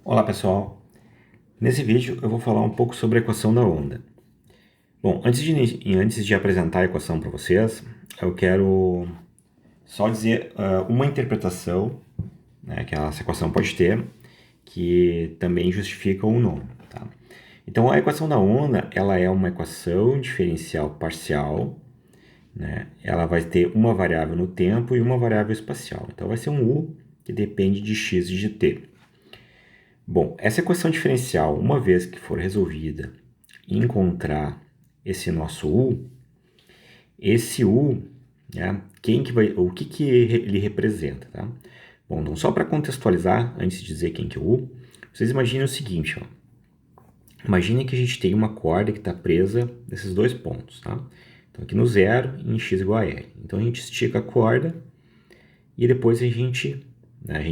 Olá pessoal, nesse vídeo eu vou falar um pouco sobre a equação da onda. Bom, antes de apresentar a equação para vocês, eu quero só dizer uma interpretação, né, que essa equação pode ter, que também justifica o nome. Tá? Então a equação da onda ela é uma equação diferencial parcial, né? Ela vai ter uma variável no tempo e uma variável espacial. Então vai ser um u que depende de x e de t. Bom, essa equação diferencial, uma vez que for resolvida e encontrar esse nosso u, esse u, né, o que ele representa, tá? Bom, então só para contextualizar, antes de dizer quem que é o u, vocês imaginem o seguinte, ó. Imagine que a gente tem uma corda que está presa nesses dois pontos, tá? Então aqui no zero e em x igual a L. Então a gente estica a corda e depois a gente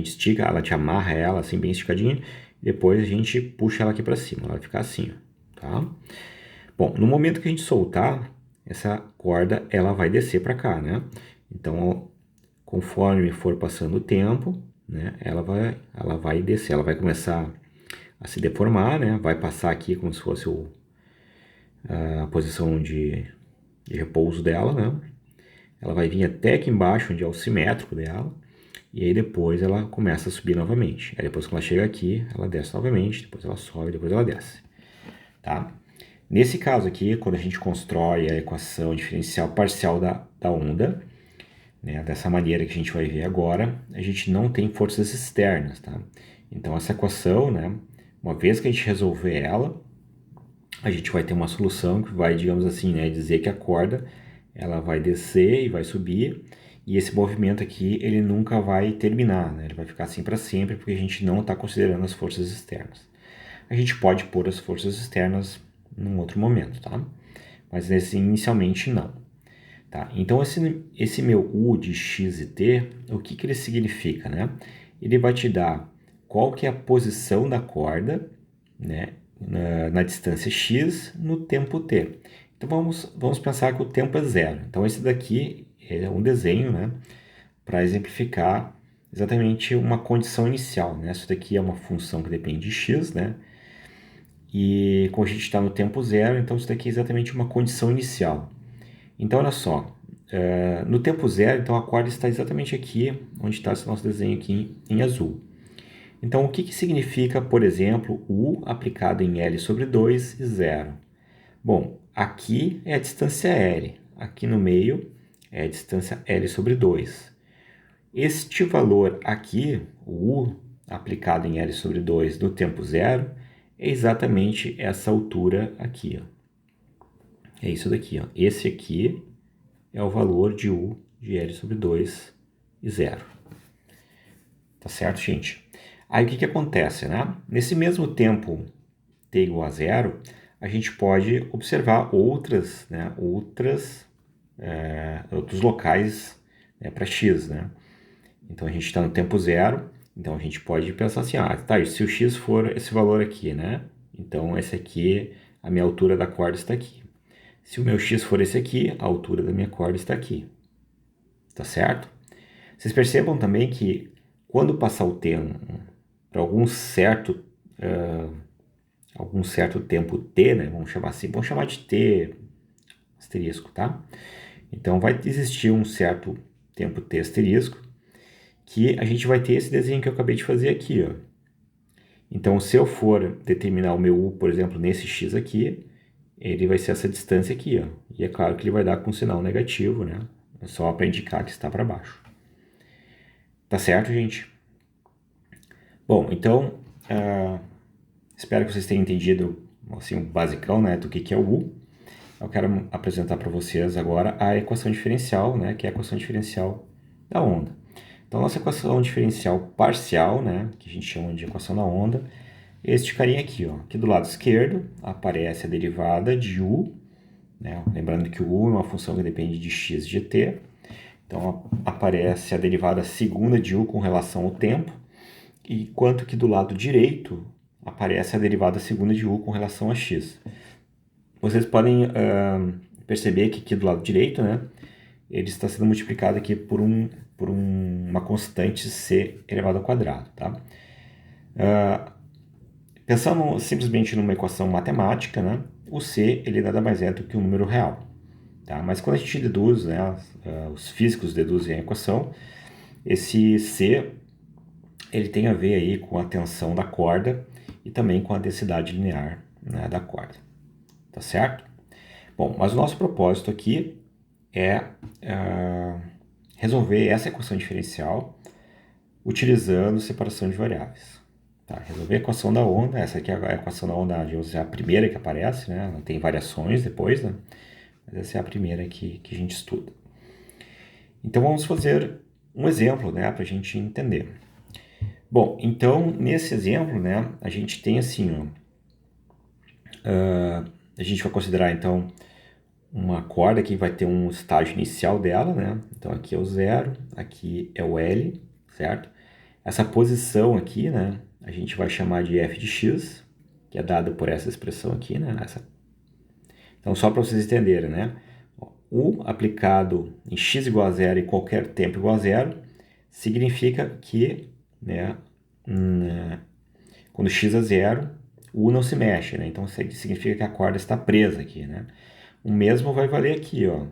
estica, ela te amarra ela assim bem esticadinha, e depois a gente puxa ela aqui para cima, ela vai ficar assim, ó, tá? Bom, no momento que a gente soltar, essa corda ela vai descer para cá, né? Então, conforme for passando o tempo, né, ela vai descer, ela vai começar a se deformar, né? Vai passar aqui como se fosse a posição de repouso dela, né? Ela vai vir até aqui embaixo, onde é o simétrico dela, e aí depois ela começa a subir novamente. Aí depois que ela chega aqui, ela desce novamente, depois ela sobe, depois ela desce. Tá? Nesse caso aqui, quando a gente constrói a equação diferencial parcial da onda, né, dessa maneira que a gente vai ver agora, a gente não tem forças externas. Tá? Então essa equação, né, uma vez que a gente resolver ela, a gente vai ter uma solução que vai, digamos assim, né, dizer que a corda ela vai descer e vai subir, e esse movimento aqui ele nunca vai terminar, né? Ele vai ficar assim para sempre, porque a gente não está considerando as forças externas. A gente pode pôr as forças externas num outro momento, tá? Mas inicialmente não. Tá? Então esse meu U de x e t, o que ele significa, né? Ele vai te dar qual que é a posição da corda, né, na distância x no tempo t. Então vamos pensar que o tempo é zero. Então esse daqui é um desenho, né, para exemplificar exatamente uma condição inicial, né? Isso daqui é uma função que depende de x, né? E como a gente está no tempo zero, então isso daqui é exatamente uma condição inicial. Então olha só, no tempo zero, então a corda está exatamente aqui, onde está esse nosso desenho aqui em azul. Então, o que significa, por exemplo, U aplicado em L sobre 2 e 0? Bom, aqui é a distância L, aqui no meio é a distância L sobre 2. Este valor aqui, o U aplicado em L sobre 2 no tempo zero, é exatamente essa altura aqui. Ó. É isso daqui. Ó. Esse aqui é o valor de U de L sobre 2 e 0. Tá certo, gente? Aí o que acontece, né? Nesse mesmo tempo t igual a zero, a gente pode observar outros locais, né, para x, né? Então a gente está no tempo zero, então a gente pode pensar assim, tá, se o x for esse valor aqui, né? Então esse aqui, a minha altura da corda está aqui. Se o meu x for esse aqui, a altura da minha corda está aqui. Tá certo? Vocês percebam também que quando passar o tempo para algum certo tempo t, né, vamos chamar assim, vamos chamar de t asterisco, tá? Então vai existir um certo tempo t asterisco que a gente vai ter esse desenho que eu acabei de fazer aqui, ó. Então se eu for determinar o meu u, por exemplo, nesse x aqui, ele vai ser essa distância aqui, ó. E é claro que ele vai dar com um sinal negativo, né? É só para indicar que está para baixo. Tá certo, gente? Bom, então, espero que vocês tenham entendido assim, o basicão, né, do que é o U. Eu quero apresentar para vocês agora a equação diferencial, né, que é a equação diferencial da onda. Então, nossa equação diferencial parcial, né, que a gente chama de equação da onda, é este carinha aqui, ó. Aqui do lado esquerdo aparece a derivada de U, né, lembrando que o U é uma função que depende de x e de t. Então, aparece a derivada segunda de U com relação ao tempo, enquanto que do lado direito aparece a derivada segunda de U com relação a x. Vocês podem perceber que aqui do lado direito, né, ele está sendo multiplicado aqui por uma constante c elevado ao quadrado. Tá? Pensando simplesmente numa equação matemática, né, o C ele nada mais é do que um número real. Tá? Mas quando a gente deduz, né, os físicos deduzem a equação, esse C ele tem a ver aí com a tensão da corda e também com a densidade linear, né, da corda. Tá certo? Bom, mas o nosso propósito aqui é resolver essa equação diferencial utilizando separação de variáveis. Tá? Resolver a equação da onda, essa aqui é a equação da onda é a primeira que aparece, né? Ela tem variações depois, né? Mas essa é a primeira que a gente estuda. Então vamos fazer um exemplo, né, para a gente entender. Bom, então nesse exemplo, né, a gente tem assim, ó, a gente vai considerar então uma corda que vai ter um estágio inicial dela, né? Então aqui é o 0, aqui é o L, certo? Essa posição aqui, né, a gente vai chamar de f de x, que é dada por essa expressão aqui, né? Então só para vocês entenderem, né? U aplicado em x igual a 0 e qualquer tempo igual a 0 significa que, né, quando x é 0, o U não se mexe, né? Então significa que a corda está presa aqui, né? O mesmo vai valer aqui, ó.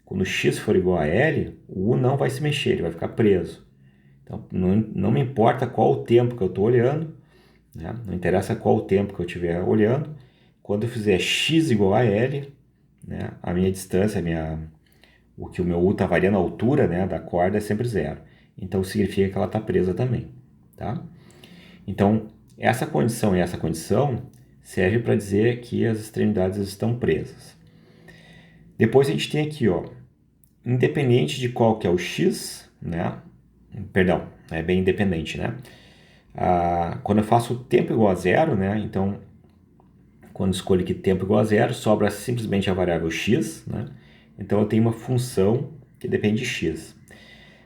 Quando x for igual a L, o U não vai se mexer, ele vai ficar preso. Então não me importa qual o tempo que eu estou olhando, né? Não interessa qual o tempo que eu estiver olhando, quando eu fizer x igual a L, né, a minha distância, o que o meu U está variando a altura, né, da corda é sempre 0. Então significa que ela está presa também. Tá? Então, essa condição e essa condição serve para dizer que as extremidades estão presas. Depois a gente tem aqui, ó, independente de qual que é o x, né? Perdão, é bem independente, né? Quando eu faço tempo igual a 0, né? Então, quando escolho aqui tempo igual a 0, sobra simplesmente a variável x, né? Então eu tenho uma função que depende de x.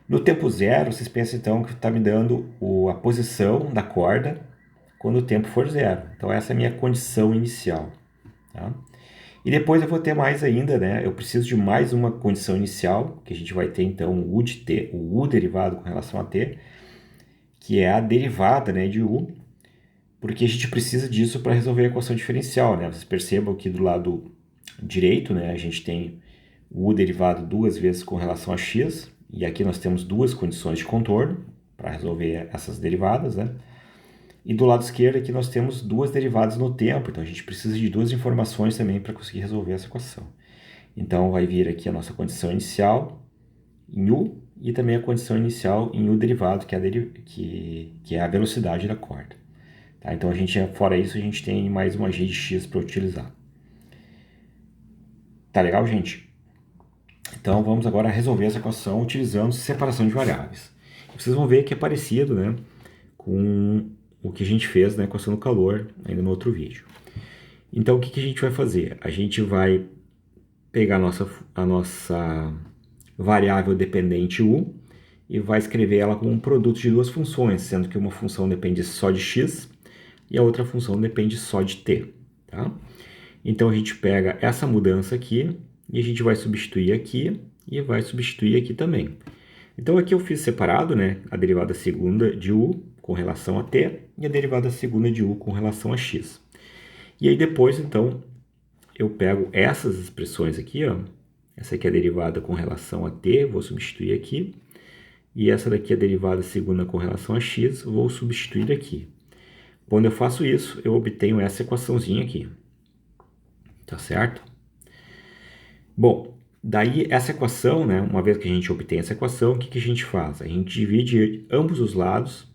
No tempo 0, vocês pensam então que está me dando a posição da corda quando o tempo for 0. Então essa é a minha condição inicial. Tá? E depois eu vou ter mais ainda, né? Eu preciso de mais uma condição inicial, que a gente vai ter então o U de t, o U derivado com relação a t, que é a derivada, né, de U, porque a gente precisa disso para resolver a equação diferencial, né? Vocês percebam que do lado direito, né, a gente tem o U derivado duas vezes com relação a x, e aqui nós temos duas condições de contorno para resolver essas derivadas, né? E do lado esquerdo aqui nós temos duas derivadas no tempo, então a gente precisa de duas informações também para conseguir resolver essa equação. Então vai vir aqui a nossa condição inicial em U e também a condição inicial em U derivado, que é a velocidade da corda. Tá? Então fora isso, a gente tem mais uma g de x para utilizar. Tá legal, gente? Então vamos agora resolver essa equação utilizando separação de variáveis. Vocês vão ver que é parecido, né, com o que a gente fez na equação do calor ainda no outro vídeo. Então o que a gente vai fazer? A gente vai pegar a nossa variável dependente u e vai escrever ela como um produto de duas funções, sendo que uma função depende só de x e a outra função depende só de t. Tá? Então a gente pega essa mudança aqui e a gente vai substituir aqui e vai substituir aqui também. Então aqui eu fiz separado, né, a derivada segunda de u com relação a t e a derivada segunda de u com relação a x. E aí depois, então, eu pego essas expressões aqui, ó. Essa aqui é a derivada com relação a t, vou substituir aqui. E essa daqui é a derivada segunda com relação a x, vou substituir aqui. Quando eu faço isso, eu obtenho essa equaçãozinha aqui. Tá certo? Bom, daí essa equação, né, uma vez que a gente obtém essa equação, o que a gente faz? A gente divide ambos os lados,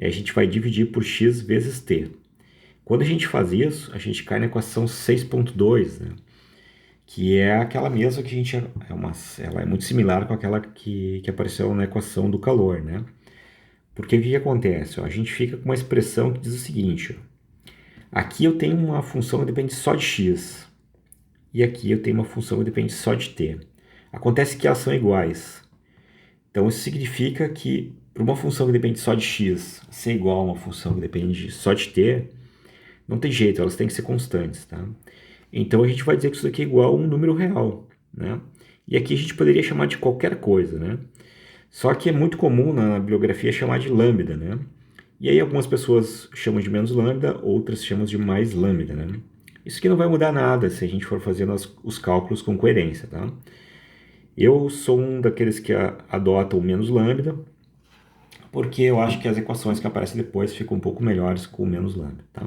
a gente vai dividir por x vezes t. Quando a gente faz isso, a gente cai na equação 6.2, né, que é aquela mesma que a gente... ela é muito similar com aquela que apareceu na equação do calor, né? Porque o que acontece? Ó, a gente fica com uma expressão que diz o seguinte, ó, aqui eu tenho uma função que depende só de x, e aqui eu tenho uma função que depende só de t. Acontece que elas são iguais. Então isso significa que para uma função que depende só de x ser igual a uma função que depende só de t, não tem jeito, elas têm que ser constantes, tá? Então a gente vai dizer que isso aqui é igual a um número real, né? E aqui a gente poderia chamar de qualquer coisa, né? Só que é muito comum na bibliografia chamar de lambda, né? E aí algumas pessoas chamam de menos lambda, outras chamam de mais lambda, né? Isso aqui não vai mudar nada se a gente for fazendo os cálculos com coerência, tá? Eu sou um daqueles que adota o menos lambda, porque eu acho que as equações que aparecem depois ficam um pouco melhores com o menos lambda, tá?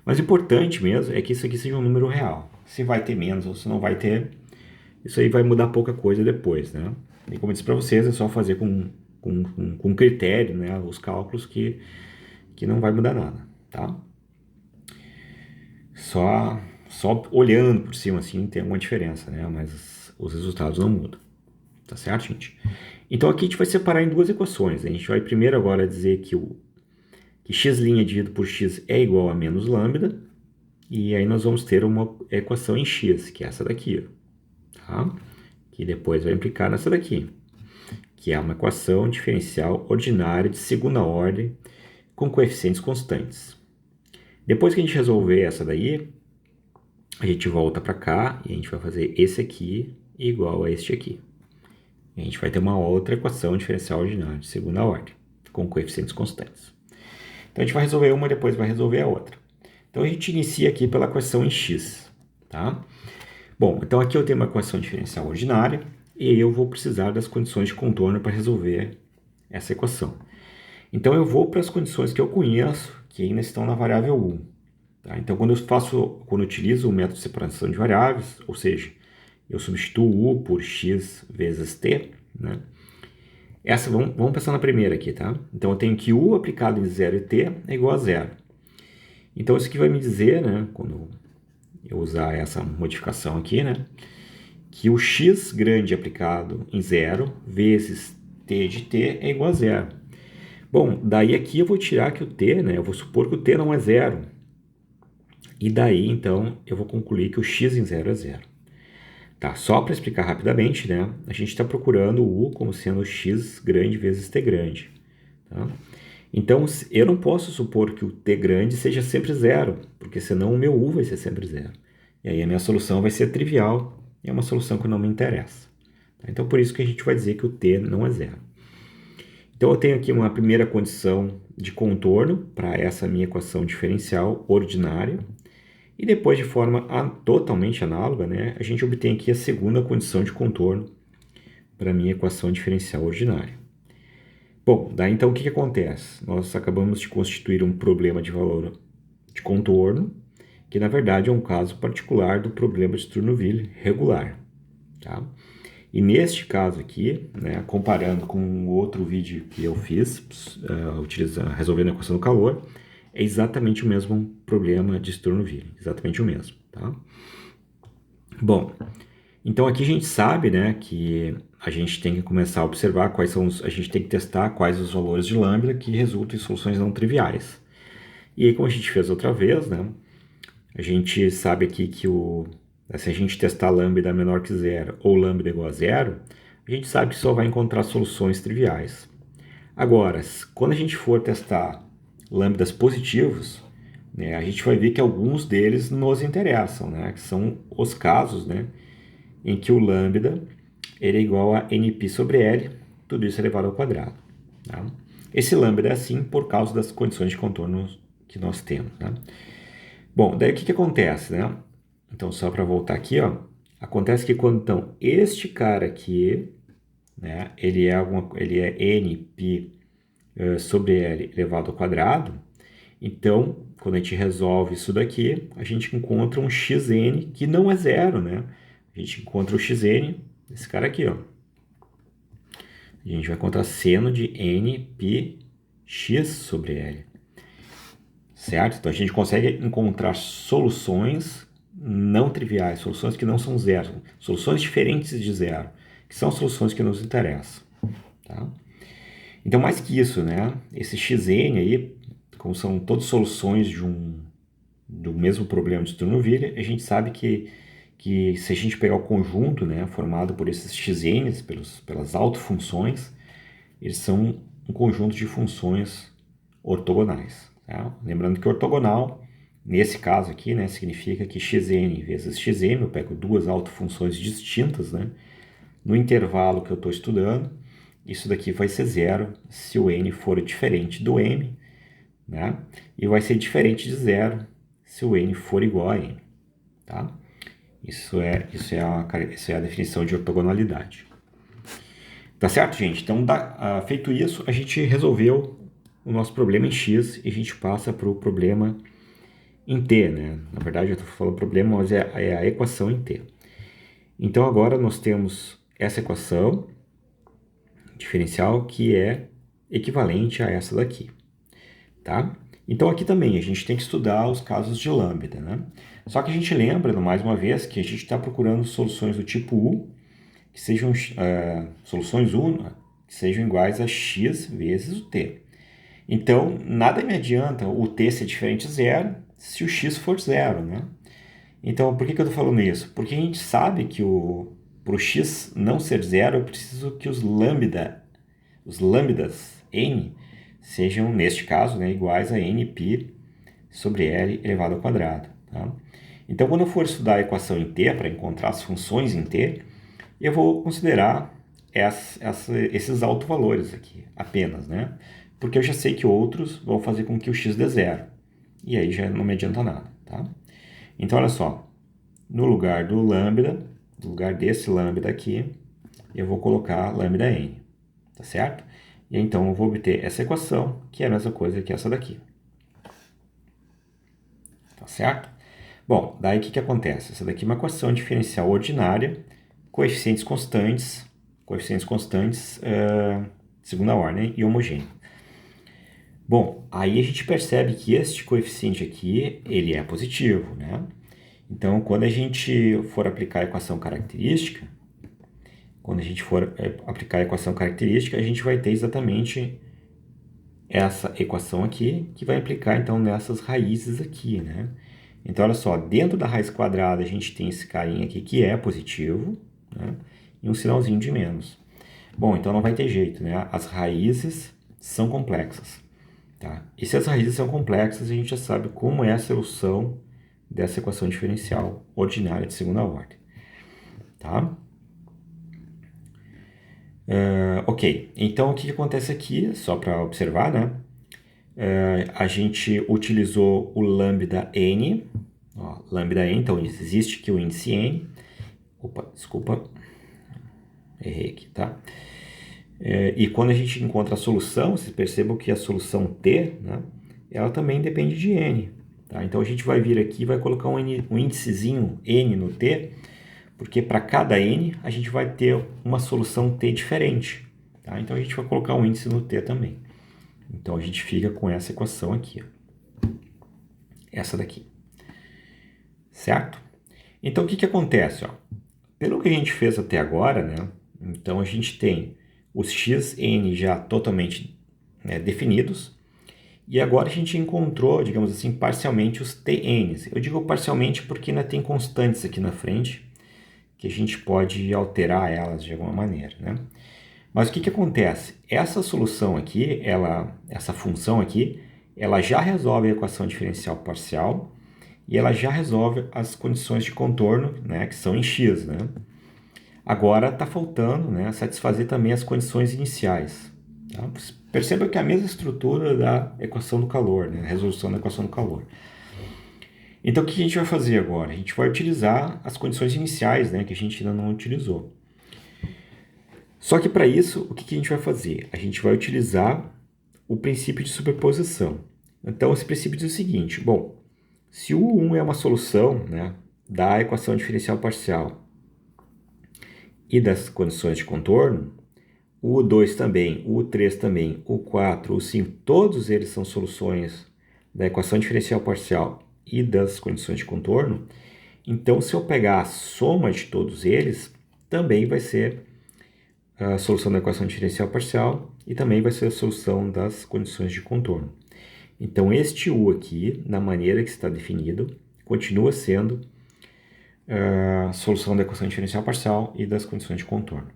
Mas o importante mesmo é que isso aqui seja um número real. Se vai ter menos ou se não vai ter, isso aí vai mudar pouca coisa depois, né? E como eu disse para vocês, é só fazer com critério, né, os cálculos que não vai mudar nada, tá? Só olhando por cima assim tem alguma diferença, né? Mas os resultados não mudam, tá certo, gente? Então aqui a gente vai separar em duas equações. A gente vai primeiro agora dizer que x' dividido por x é igual a menos lambda, e aí nós vamos ter uma equação em x, que é essa daqui, tá? Que depois vai implicar nessa daqui, que é uma equação diferencial ordinária de segunda ordem com coeficientes constantes. Depois que a gente resolver essa daí, a gente volta para cá e a gente vai fazer esse aqui igual a este aqui. E a gente vai ter uma outra equação diferencial ordinária de segunda ordem com coeficientes constantes. Então a gente vai resolver uma e depois vai resolver a outra. Então a gente inicia aqui pela equação em x, tá? Bom, então aqui eu tenho uma equação diferencial ordinária e eu vou precisar das condições de contorno para resolver essa equação. Então eu vou para as condições que eu conheço, que ainda estão na variável u. Tá? Então quando eu utilizo o método de separação de variáveis, ou seja, eu substituo u por x vezes t, né? Vamos pensar na primeira aqui, tá? Então eu tenho que u aplicado em 0 e t é igual a 0. Então isso aqui vai me dizer, né, quando eu usar essa modificação aqui, né, que o x grande aplicado em 0 vezes t de t é igual a 0. Bom, daí aqui eu vou tirar que o t, né, eu vou supor que o t não é 0. E daí, então, eu vou concluir que o x em 0 é 0. Tá, só para explicar rapidamente, né, a gente está procurando o u como sendo x grande vezes t grande. Tá? Então, eu não posso supor que o t grande seja sempre 0, porque senão o meu u vai ser sempre 0. E aí a minha solução vai ser trivial, e é uma solução que não me interessa. Tá? Então, por isso que a gente vai dizer que o t não é 0. Então, eu tenho aqui uma primeira condição de contorno para essa minha equação diferencial ordinária. E depois, de forma totalmente análoga, né, a gente obtém aqui a segunda condição de contorno para a minha equação diferencial ordinária. Bom, daí então o que acontece? Nós acabamos de constituir um problema de valor de contorno, que na verdade é um caso particular do problema de Sturmoville regular. Tá? E neste caso aqui, né, comparando com o outro vídeo que eu fiz, resolvendo a equação do calor, é exatamente o mesmo problema de Sturmoville, exatamente o mesmo. Tá? Bom, então aqui a gente sabe, né, que a gente tem que começar a observar a gente tem que testar quais os valores de lambda que resultam em soluções não triviais. E aí, como a gente fez outra vez, né, a gente sabe aqui que se a gente testar lambda menor que 0 ou lambda igual a 0, a gente sabe que só vai encontrar soluções triviais. Agora, quando a gente for testar lambdas positivos, né, a gente vai ver que alguns deles nos interessam, né, que são os casos, né, em que o lambda ele é igual a nπ sobre L, tudo isso elevado ao quadrado. Tá? Esse lambda é assim por causa das condições de contorno que nós temos. Né? Bom, daí o que acontece? Né? Então, só para voltar aqui, ó, acontece que quando então, este cara aqui, né, ele é nπ sobre L elevado ao quadrado, então, quando a gente resolve isso daqui, a gente encontra um xn que não é zero, né? A gente encontra o xn, esse cara aqui, ó. A gente vai encontrar seno de nπx sobre L. Certo? Então, a gente consegue encontrar soluções não triviais, soluções que não são zero, soluções diferentes de zero, que são soluções que nos interessam. Tá? Então, mais que isso, né? Esse xn aí, como são todas soluções do mesmo problema de Sturmoville, a gente sabe que se a gente pegar o conjunto, né, formado por esses xn's, pelas autofunções, eles são um conjunto de funções ortogonais. Tá? Lembrando que ortogonal, nesse caso aqui, né, significa que xn vezes xm, eu pego duas autofunções distintas, né, no intervalo que eu estou estudando, isso daqui vai ser zero se o n for diferente do m, né? E vai ser diferente de zero se o n for igual a n, tá? Isso é a definição de ortogonalidade. Tá certo, gente? Então, feito isso, a gente resolveu o nosso problema em x e a gente passa para o problema em t, né? Na verdade, eu estou falando problema, mas é a equação em t. Então, agora nós temos essa equação diferencial que é equivalente a essa daqui, tá? Então, aqui também a gente tem que estudar os casos de lambda, né? Só que a gente lembra, mais uma vez, que a gente está procurando soluções do tipo U, que sejam soluções U, que sejam iguais a x vezes o t. Então, nada me adianta o t ser diferente de zero se o x for zero, né? Então, por que eu estou falando isso? Porque a gente sabe que para o x não ser zero, eu preciso que os lambdas n sejam, neste caso, né, iguais a nπ sobre L elevado ao quadrado. Tá? Então, quando eu for estudar a equação em t, para encontrar as funções em t, eu vou considerar esses autovalores aqui, apenas, né? Porque eu já sei que outros vão fazer com que o x dê zero. E aí já não me adianta nada, tá? Então, olha só. No lugar do lambda, no lugar desse lambda aqui, eu vou colocar lambda n, tá certo? E então eu vou obter essa equação, que é a mesma coisa que essa daqui. Tá certo? Bom, daí o que acontece? Essa daqui é uma equação diferencial ordinária, coeficientes constantes de segunda ordem e homogêneo. Bom, aí a gente percebe que este coeficiente aqui, ele é positivo, né? Então, quando a gente for aplicar a equação característica, a gente vai ter exatamente essa equação aqui, que vai implicar, então, nessas raízes aqui, né? Então, olha só, dentro da raiz quadrada, a gente tem esse carinha aqui que é positivo, né? E um sinalzinho de menos. Bom, então não vai ter jeito, né? As raízes são complexas, tá? E se as raízes são complexas, a gente já sabe como é a solução dessa equação diferencial ordinária de segunda ordem, tá? Ok, então o que acontece aqui, só para observar, né? A gente utilizou o lambda n, ó, lambda n, então existe aqui o índice n. Opa, desculpa, errei aqui, tá? E quando a gente encontra a solução, vocês percebam que a solução t, né, ela também depende de n. Tá? Então a gente vai vir aqui e vai colocar um índicezinho n no t, porque para cada n a gente vai ter uma solução t diferente. Tá? Então a gente vai colocar um índice no t também. Então a gente fica com essa equação aqui, ó. Essa daqui. Certo? Então o que acontece? Ó? Pelo que a gente fez até agora, né? Então a gente tem os xn já totalmente, né, definidos. E agora a gente encontrou, digamos assim, parcialmente os tn's. Eu digo parcialmente porque ainda tem constantes aqui na frente, que a gente pode alterar elas de alguma maneira, né? Mas o que acontece? Essa solução aqui, essa função aqui, ela já resolve a equação diferencial parcial e ela já resolve as condições de contorno, né, que são em x, né? Agora está faltando, né, satisfazer também as condições iniciais. Tá? Perceba que é a mesma estrutura da equação do calor, né, a resolução da equação do calor. Então, o que a gente vai fazer agora? A gente vai utilizar as condições iniciais, né, que a gente ainda não utilizou. Só que para isso, o que a gente vai fazer? A gente vai utilizar o princípio de superposição. Então, esse princípio diz o seguinte, bom, se o U1 é uma solução, né, da equação diferencial parcial e das condições de contorno, o U2 também, o U3 também, o U4, o U5, todos eles são soluções da equação diferencial parcial e das condições de contorno. Então, se eu pegar a soma de todos eles, também vai ser a solução da equação diferencial parcial e também vai ser a solução das condições de contorno. Então, este U aqui, na maneira que está definido, continua sendo a solução da equação diferencial parcial e das condições de contorno.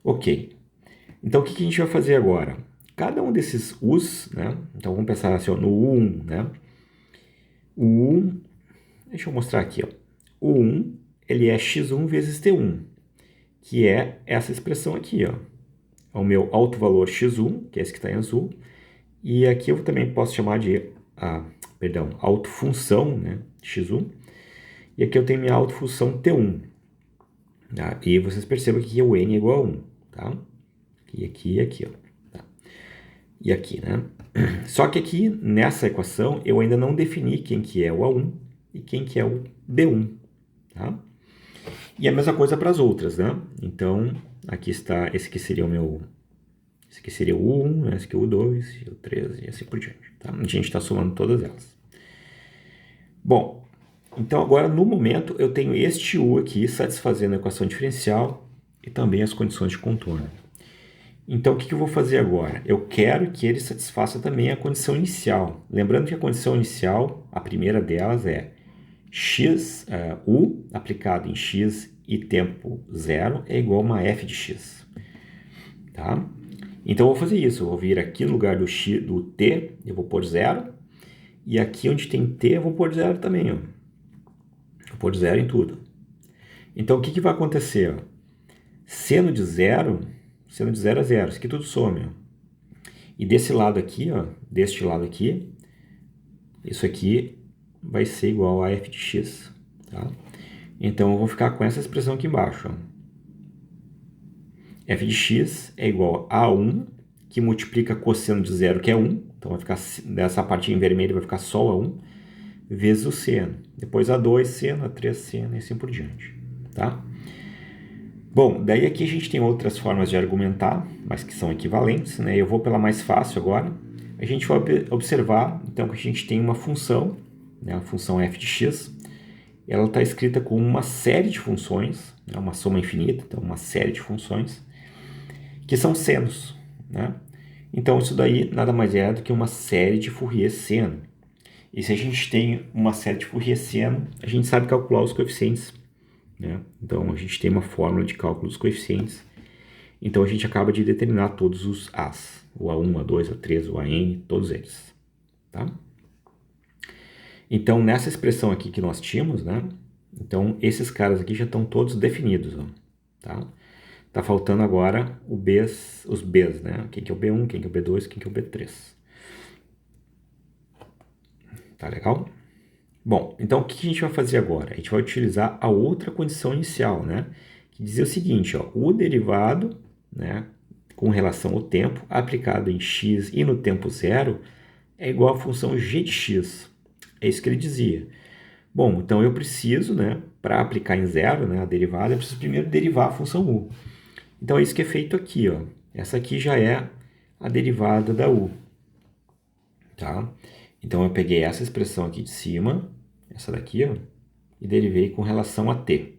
Ok. Então, o que a gente vai fazer agora? Cada um desses U's, né? Então, vamos pensar assim, ó, no U1, né? O U1, deixa eu mostrar aqui, ó. O U1, ele é x1 vezes t1, que é essa expressão aqui, ó. É o meu alto valor x1, que é esse que está em azul, E aqui eu também posso chamar de, autofunção, né, x1. E aqui eu tenho minha autofunção t1. Tá? E vocês percebam que o n é igual a 1. Tá? E aqui, ó. Tá? E aqui, né? Só que aqui, nessa equação, eu ainda não defini quem que é o A1 e quem que é o B1. Tá? E a mesma coisa para as outras, né? Então, aqui está, esse aqui seria o meu... Esse aqui seria o U1, esse aqui é o U2, o 3 e assim por diante. Tá? A gente está somando todas elas. Bom, então agora no momento eu tenho este U aqui satisfazendo a equação diferencial e também as condições de contorno. Então o que eu vou fazer agora? Eu quero que ele satisfaça também a condição inicial. Lembrando que a condição inicial, a primeira delas é U aplicado em x e tempo zero é igual a uma f de x. Tá? Então eu vou fazer isso, eu vou vir aqui no lugar do t, eu vou pôr zero, e aqui onde tem t eu vou pôr zero também. Ó. Vou pôr zero em tudo. Então o que vai acontecer? Ó? Seno de zero é zero, isso aqui tudo some. Ó. E desse lado aqui, ó, deste lado aqui, isso aqui vai ser igual a f de x. Tá? Então eu vou ficar com essa expressão aqui embaixo. Ó. F de x é igual a 1, que multiplica cosseno de zero, que é 1. Então vai ficar, dessa parte em vermelho vai ficar só a 1, vezes o seno. Depois a 2 seno, a 3 seno e assim por diante. Tá? Bom, daí aqui a gente tem outras formas de argumentar, mas que são equivalentes, né? Eu vou pela mais fácil agora. A gente vai observar, então, que a gente tem uma função, né? A função f de x. Ela está escrita com uma série de funções, né? Uma soma infinita, então uma série de funções, que são senos, né? Então, isso daí nada mais é do que uma série de Fourier seno. E se a gente tem uma série de Fourier seno, a gente sabe calcular os coeficientes, né? Então, a gente tem uma fórmula de cálculo dos coeficientes. Então, a gente acaba de determinar todos os A's. O A1, A2, A3, o AN, todos eles. Tá? Então, nessa expressão aqui que nós tínhamos, né? Então, esses caras aqui já estão todos definidos. Ó, tá? Tá faltando agora os B's, né? Quem que é o B1, quem que é o B2, quem que é o B3. Tá legal? Bom, então o que a gente vai fazer agora? A gente vai utilizar a outra condição inicial, né? Que dizia o seguinte, ó, o derivado, né, com relação ao tempo, aplicado em x e no tempo zero, é igual à função g de x. É isso que ele dizia. Bom, então eu preciso, né, para aplicar em zero, né, a derivada, eu preciso primeiro derivar a função u. Então é isso que é feito aqui, ó. Essa aqui já é a derivada da u. Tá? Então eu peguei essa expressão aqui de cima, essa daqui, ó, e derivei com relação a t.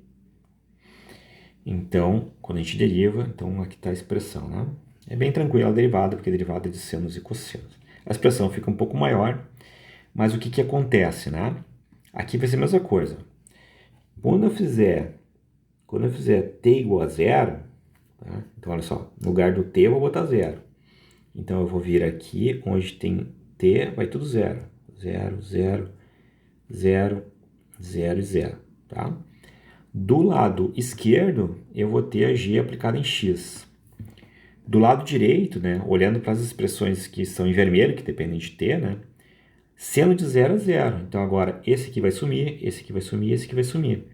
Então, quando a gente deriva, então aqui está a expressão, né? É bem tranquila a derivada, porque a derivada é de senos e cossenos. A expressão fica um pouco maior, mas o que acontece, né? Aqui vai ser a mesma coisa. Quando eu fizer t igual a zero, tá? Então olha só, no lugar do t eu vou botar zero. Então eu vou vir aqui, onde tem t, vai tudo zero. 0, 0, 0, 0 e 0, tá? Do lado esquerdo, eu vou ter a g aplicada em x. Do lado direito, né, olhando para as expressões que estão em vermelho, que dependem de t, né, seno de 0 a 0. Então agora esse aqui vai sumir, esse aqui vai sumir, esse aqui vai sumir.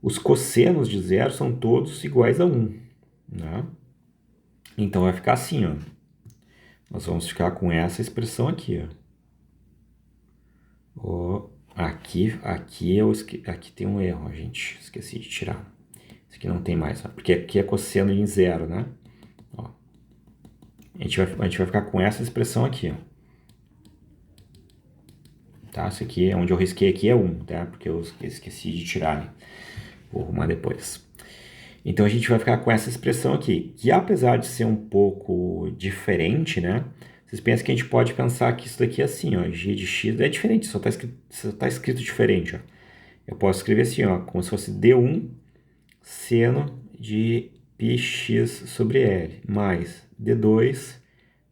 Os cossenos de 0 são todos iguais a 1. Né? Então vai ficar assim, ó. Nós vamos ficar com essa expressão aqui, ó. Aqui tem um erro, gente. Esqueci de tirar. Isso aqui não tem mais, ó, porque aqui é cosseno em zero, né? Ó. A gente vai ficar com essa expressão aqui, ó. Tá? Isso aqui, onde eu risquei aqui é 1, tá? Porque eu esqueci de tirar, né? Vou arrumar depois. Então a gente vai ficar com essa expressão aqui, que apesar de ser um pouco diferente, né? Vocês pensam que a gente pode pensar que isso daqui é assim, ó, g de x é diferente, só tá escrito diferente, ó. Eu posso escrever assim, ó, como se fosse d1 seno de πx sobre L, mais d2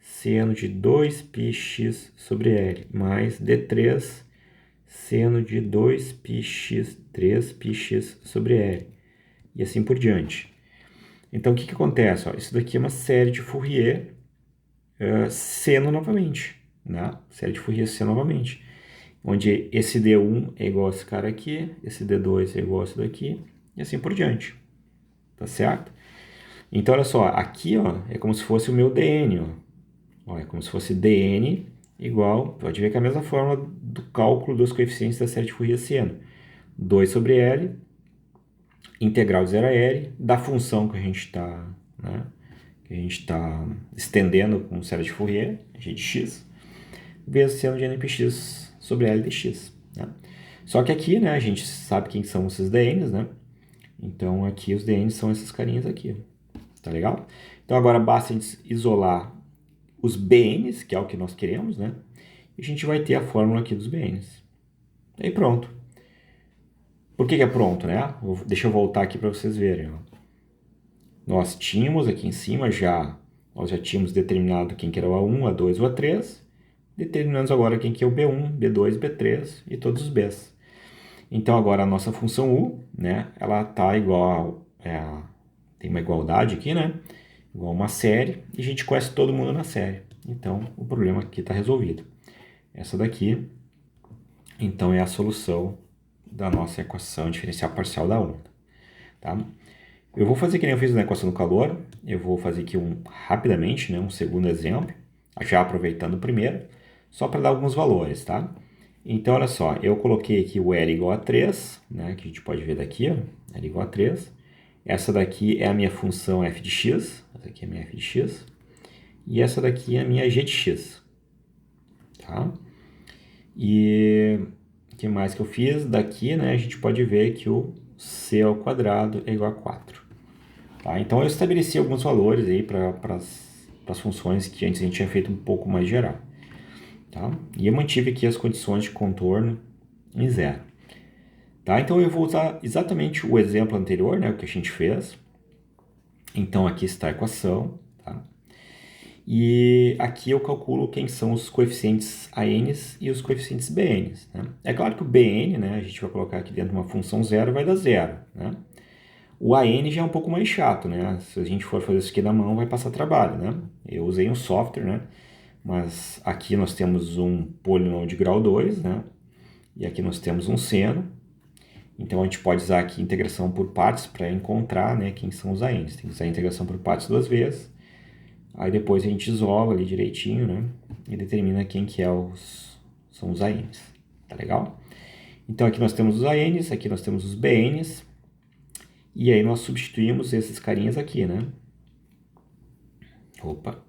seno de 2πx sobre L, mais d3 seno de 2πx, 3πx sobre L, e assim por diante. Então, o que acontece? Ó, isso daqui é uma série de Fourier, seno novamente, né? Série de Fourier seno novamente. Onde esse D1 é igual a esse cara aqui, esse D2 é igual a esse daqui, e assim por diante. Tá certo? Então, olha só, aqui ó, é como se fosse o meu DN. Ó, é como se fosse DN igual, pode ver que é a mesma forma do cálculo dos coeficientes da série de Fourier seno. 2 sobre L, integral de 0 a L, da função que a gente está, né, estendendo com série de Fourier, g de x, vezes seno de npx sobre L dx. Né? Só que aqui, né, a gente sabe quem são esses DNs, né? Então aqui os DNs são esses carinhas aqui. Tá legal? Então agora basta a gente isolar os BNs, que é o que nós queremos, né? E a gente vai ter a fórmula aqui dos BNs. E pronto. Por que é pronto, né? Deixa eu voltar aqui para vocês verem. Ó. Nós tínhamos aqui em cima nós já tínhamos determinado quem que era o A1, A2 ou A3. Determinamos agora quem que é o B1, B2, B3 e todos os Bs. Então agora a nossa função U, né? Ela está igual, tem uma igualdade aqui, né? Igual uma série, e a gente conhece todo mundo na série. Então, o problema aqui está resolvido. Essa daqui, então, é a solução da nossa equação diferencial parcial da onda. Tá? Eu vou fazer que nem eu fiz na equação do calor, eu vou fazer aqui rapidamente, né, um segundo exemplo, já aproveitando o primeiro, só para dar alguns valores, tá? Então, olha só, eu coloquei aqui o L igual a 3, né, que a gente pode ver daqui, ó, L igual a 3. Essa daqui é a minha função f de x, essa aqui é a minha f de x, e essa daqui é a minha g de x, tá? E o que mais que eu fiz? Daqui, né, a gente pode ver que o c ao quadrado é igual a 4. Tá? Então eu estabeleci alguns valores aí para as funções que antes a gente tinha feito um pouco mais geral. Tá? E eu mantive aqui as condições de contorno em zero. Tá? Então eu vou usar exatamente o exemplo anterior, né, o que a gente fez. Então aqui está a equação. Tá? E aqui eu calculo quem são os coeficientes ANs e os coeficientes BNs. Né? É claro que o BN, né, a gente vai colocar aqui dentro de uma função zero, vai dar zero. Né? O AN já é um pouco mais chato, né? Se a gente for fazer isso aqui na mão, vai passar trabalho, né? Eu usei um software, né? Mas aqui nós temos um polinômio de grau 2, né? E aqui nós temos um seno. Então a gente pode usar aqui integração por partes para encontrar, né, quem são os ANs. Tem que usar a integração por partes duas vezes. Aí depois a gente isola ali direitinho, né? E determina quem que são os ANs. Tá legal? Então aqui nós temos os ANs, aqui nós temos os BNs. E aí nós substituímos esses carinhas aqui, né? Opa!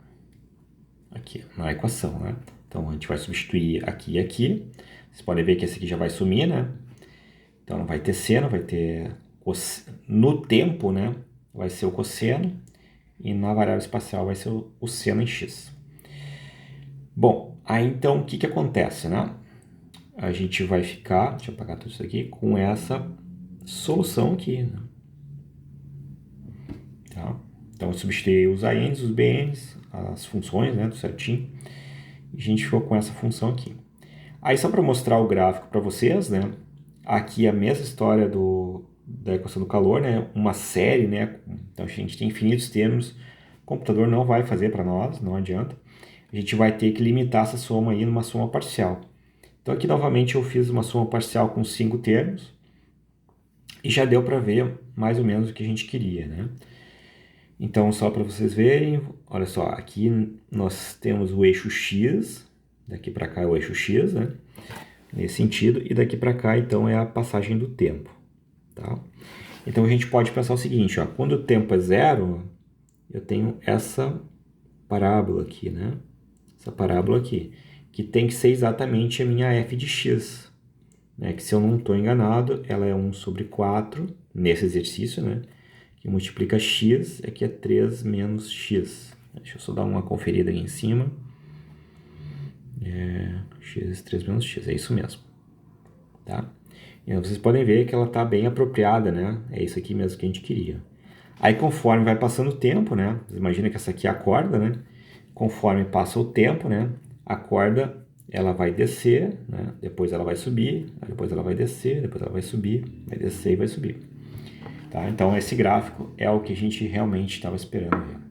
Aqui, na equação, né? Então a gente vai substituir aqui e aqui. Vocês podem ver que esse aqui já vai sumir, né? Então não vai ter seno, vai ter... No tempo, né? Vai ser o cosseno. E na variável espacial vai ser o seno em x. Bom, aí então o que acontece, né? A gente vai ficar, deixa eu apagar tudo isso aqui, com essa solução aqui, né? Tá? Então eu substituí os ANs, os BNs, as funções, né, tudo certinho. E a gente ficou com essa função aqui. Aí só para mostrar o gráfico para vocês, né? Aqui a mesma história da equação do calor, né? Uma série, né? Então a gente tem infinitos termos. O computador não vai fazer para nós, não adianta. A gente vai ter que limitar essa soma aí numa soma parcial. Então aqui novamente eu fiz uma soma parcial com 5 termos. E já deu para ver mais ou menos o que a gente queria, né? Então, só para vocês verem, olha só, aqui nós temos o eixo x, daqui para cá é o eixo x, né? Nesse sentido, e daqui para cá, então, é a passagem do tempo, tá? Então, a gente pode pensar o seguinte, ó, quando o tempo é zero, eu tenho essa parábola aqui, né? Essa parábola aqui, que tem que ser exatamente a minha f de x, né? Que se eu não estou enganado, ela é 1 sobre 4, nesse exercício, né? Que multiplica x, aqui é 3 menos x. Deixa eu só dar uma conferida aqui em cima. X, 3 menos x, é isso mesmo. Tá? E vocês podem ver que ela está bem apropriada, né? É isso aqui mesmo que a gente queria. Aí conforme vai passando o tempo, né? Você imagina que essa aqui é a corda, né? Conforme passa o tempo, né? A corda, ela vai descer, né? Depois ela vai subir, depois ela vai descer, depois ela vai subir, vai descer e vai subir. Tá? Então esse gráfico é o que a gente realmente estava esperando.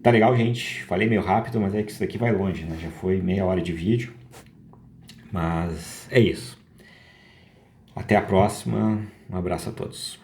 Tá legal, gente? Falei meio rápido, mas é que isso daqui vai longe, né? Já foi meia hora de vídeo. Mas é isso. Até a próxima. Um abraço a todos.